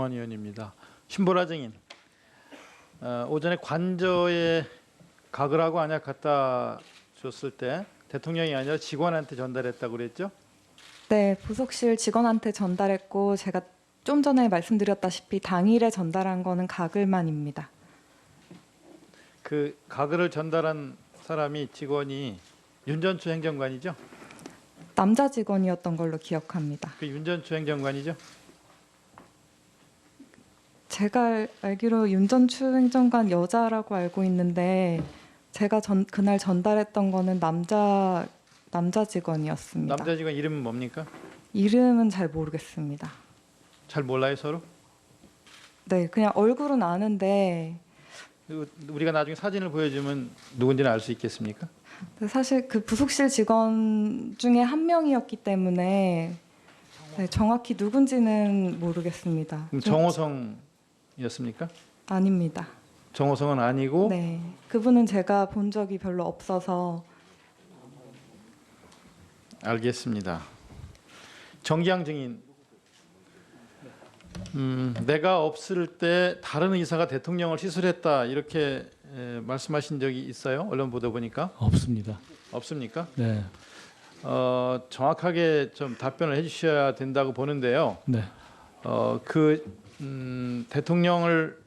박정원 의원입니다. 신보라 증인, 오전에 관저에 각을하고 안약 갖다 줬을 때 대통령이 아니라 직원한테 전달했다고 그랬죠? 네, 부속실 직원한테 전달했고 제가 좀 전에 말씀드렸다시피 당일에 전달한 거는 가글만입니다. 그 가글을 전달한 사람이 직원이 윤전추 행정관이죠? 남자 직원이었던 걸로 기억합니다. 그 윤전추 행정관이죠? 제가 알기로 윤전추 행정관 여자라고 알고 있는데 제가 그날 전달했던 거는 남자 직원이었습니다. 남자 직원 이름은 뭡니까? 이름은 잘 모르겠습니다. 잘 몰라요 서로? 네, 그냥 얼굴은 아는데 우리가 나중에 사진을 보여주면 누군지는 알 수 있겠습니까? 사실 그 부속실 직원 중에 한 명이었기 때문에 네, 정확히 누군지는 모르겠습니다. 그럼 정호성이었습니까? 아닙니다. 정호성은 아니고 네, 그분은 제가 본 적이 별로 없어서. 알겠습니다. 정기양 증인, 내가 없을 때 다른 의사가 대통령을 시술했다 이렇게 말씀하신 적이 있어요? 언론 보도 보니까 없습니다. 없습니까? 네. 정확하게 좀 답변을 해주셔야 된다고 보는데요. 네. 대통령을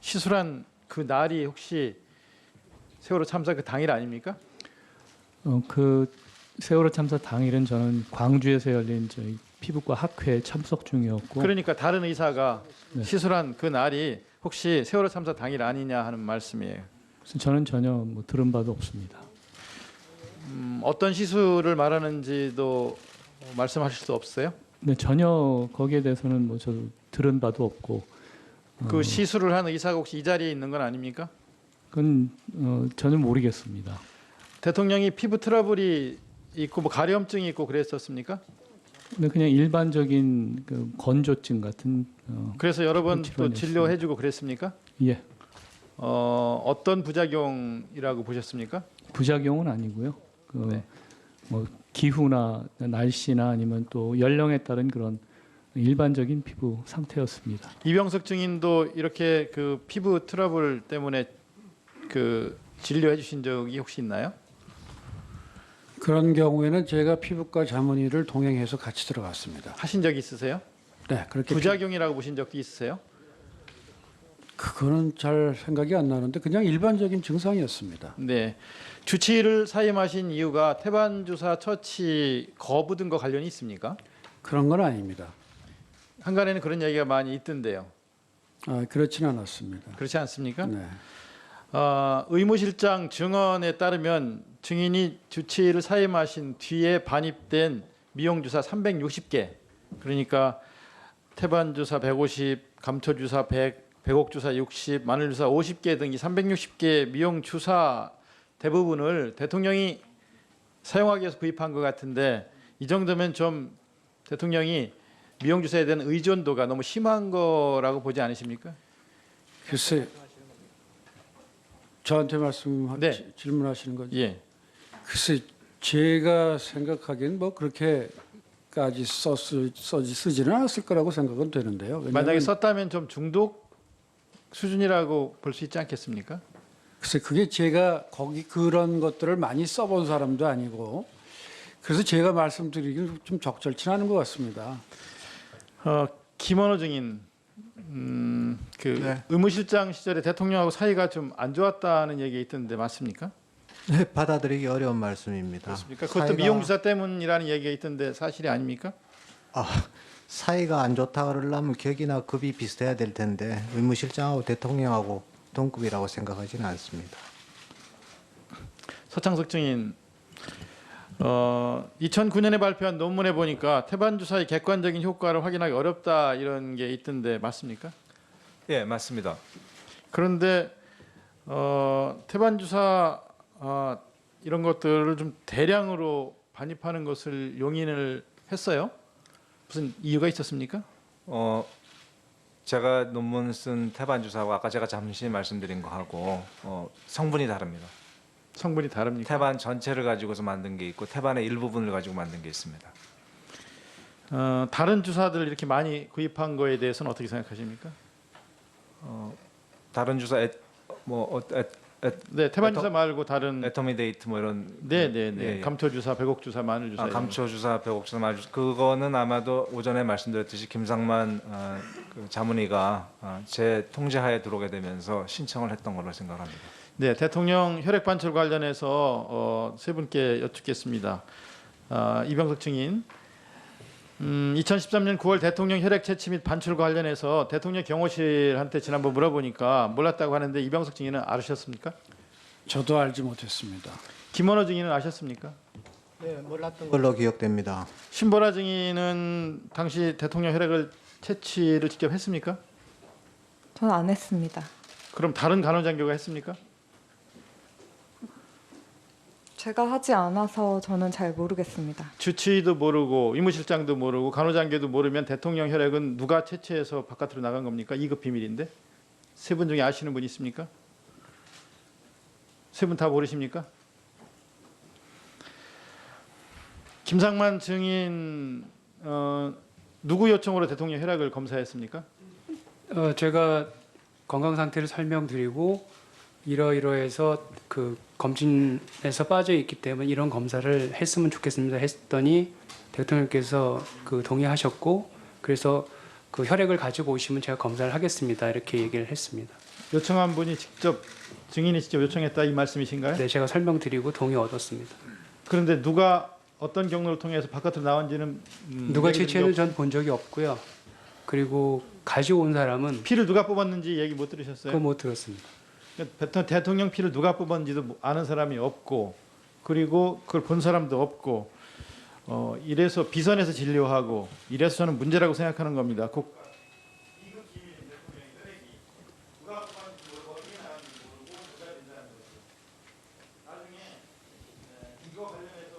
시술한 그 날이 혹시 세월호 참사 그 당일 아닙니까? 그 세월호 참사 당일은 저는 광주에서 열린 저희 피부과 학회에 참석 중이었고. 그러니까 다른 의사가 네. 시술한 그 날이 혹시 세월호 참사 당일 아니냐 하는 말씀이에요. 그래서 저는 전혀 뭐 들은 바도 없습니다. 어떤 시술을 말하는지도 말씀하실 수 없어요? 네, 전혀 거기에 대해서는 뭐 저도 들은 바도 없고. 그 시술을 한 의사가 혹시 이 자리에 있는 건 아닙니까? 그건 저는 모르겠습니다. 대통령이 피부 트러블이 있고 뭐 가려움증이 있고 그랬었습니까? 근데 그냥 일반적인 그 건조증 같은. 그래서 여러 번 또 질환이었습니다. 진료해주고 그랬습니까? 예. 어떤 부작용이라고 보셨습니까? 부작용은 아니고요. 네. 뭐 기후나 날씨나 아니면 또 연령에 따른 그런 일반적인 피부 상태였습니다. 이병석 증인도 이렇게 그 피부 트러블 때문에 그 진료해 주신 적이 혹시 있나요? 그런 경우에는 제가 피부과 자문의를 동행해서 같이 들어갔습니다. 하신 적이 있으세요? 네, 그렇게 부작용이라고 보신 적도 있으세요? 그거는 잘 생각이 안 나는데 그냥 일반적인 증상이었습니다. 네. 주치의를 사임하신 이유가 태반 주사 처치 거부 등과 관련이 있습니까? 그런 건 아닙니다. 한간에는 그런 얘기가 많이 있던데요. 그렇지는 않았습니다. 그렇지 않습니까? 네. 의무실장 증언에 따르면 증인이 주치의를 사임하신 뒤에 반입된 미용주사 360개, 그러니까 태반주사 150, 감초주사 100, 백옥주사 60, 마늘주사 50개 등 이 360개 미용주사 대부분을 대통령이 사용하기 위해서 구입한 것 같은데 이 정도면 좀 대통령이 미용주사에 대한 의존도가 너무 심한 거라고 보지 않으십니까? 글쎄, 저한테 네. 질문하시는 거죠? 예. 글쎄, 제가 생각하기엔 뭐 그렇게까지 쓰지는 않았을 거라고 생각은 되는데요. 왜냐하면 만약에 썼다면 좀 중독 수준이라고 볼 수 있지 않겠습니까? 글쎄, 그게 제가 거기 그런 것들을 많이 써본 사람도 아니고 그래서 제가 말씀드리기는 좀 적절치 않은 것 같습니다. 김원호 증인, 네. 의무실장 시절에 대통령하고 사이가 좀 안 좋았다는 얘기 있던데 맞습니까? 네, 받아들이기 어려운 말씀입니다. 그렇습니까? 그것도 미용주사 때문이라는 얘기가 있던데 사실이 아닙니까? 사이가 안 좋다 그러려면 격이나 급이 비슷해야 될 텐데 의무실장하고 대통령하고 동급이라고 생각하지는 않습니다. 서창석 증인, 2009년에 발표한 논문에 보니까 태반 주사의 객관적인 효과를 확인하기 어렵다 이런 게 있던데 맞습니까? 예, 맞습니다. 그런데 태반 주사 이런 것들을 좀 대량으로 반입하는 것을 용인을 했어요. 무슨 이유가 있었습니까? 제가 논문 쓴 태반 주사하고 아까 제가 잠시 말씀드린 거하고 성분이 다릅니다. 성분이 다릅니까? 태반 전체를 가지고서 만든 게 있고 태반의 일부분을 가지고 만든 게 있습니다. 다른 주사들 이렇게 많이 구입한 거에 대해서는 어떻게 생각하십니까? 다른 주사 네, 태반 주사 말고 다른 에터미데이트 뭐 이런 네네네 예, 예. 감초 주사, 배곡 주사, 마늘 주사. 이런 감초 주사, 배곡 주사, 마늘 주사 그거는 아마도 오전에 말씀드렸듯이 김상만 그 자문의가 제 통제하에 들어오게 되면서 신청을 했던 걸로 생각합니다. 네, 대통령 혈액 반출 관련해서 세 분께 여쭙겠습니다. 이병석 증인, 2013년 9월 대통령 혈액 채취 및 반출 관련해서 대통령 경호실한테 지난번 물어보니까 몰랐다고 하는데 이병석 증인은 아셨습니까? 저도 알지 못했습니다. 김원호 증인은 아셨습니까? 네, 몰랐던 걸로 기억됩니다. 신보라 증인은 당시 대통령 혈액을 채취를 직접 했습니까? 저는 안 했습니다. 그럼 다른 간호장교가 했습니까? 제가 하지 않아서 저는 잘 모르겠습니다. 주치의도 모르고 의무실장도 모르고 간호장교도 모르면 대통령 혈액은 누가 채취해서 바깥으로 나간 겁니까? 2급 비밀인데 세 분 중에 아시는 분 있습니까? 세 분 다 모르십니까? 김상만 증인 누구 요청으로 대통령 혈액을 검사했습니까? 제가 건강 상태를 설명드리고 이러이러해서 그 검진에서 빠져 있기 때문에 이런 검사를 했으면 좋겠습니다 했더니 대통령께서 그 동의하셨고 그래서 그 혈액을 가지고 오시면 제가 검사를 하겠습니다 이렇게 얘기를 했습니다. 요청한 분이 직접 증인이 직접 요청했다 이 말씀이신가요? 네, 제가 설명드리고 동의 얻었습니다. 그런데 누가 어떤 경로를 통해서 바깥으로 나온지는 누가 얘기 채취했는지 들은 전 본 적이 없고요. 그리고 가지고 온 사람은 피를 누가 뽑았는지 얘기 못 들으셨어요? 그거 못 들었습니다. 대통령 피를 누가 뽑았는지도 아는 사람이 없고 그리고 그걸 본 사람도 없고 이래서 비선에서 진료하고 이래서 저는 문제라고 생각하는 겁니다. 이거 관련해서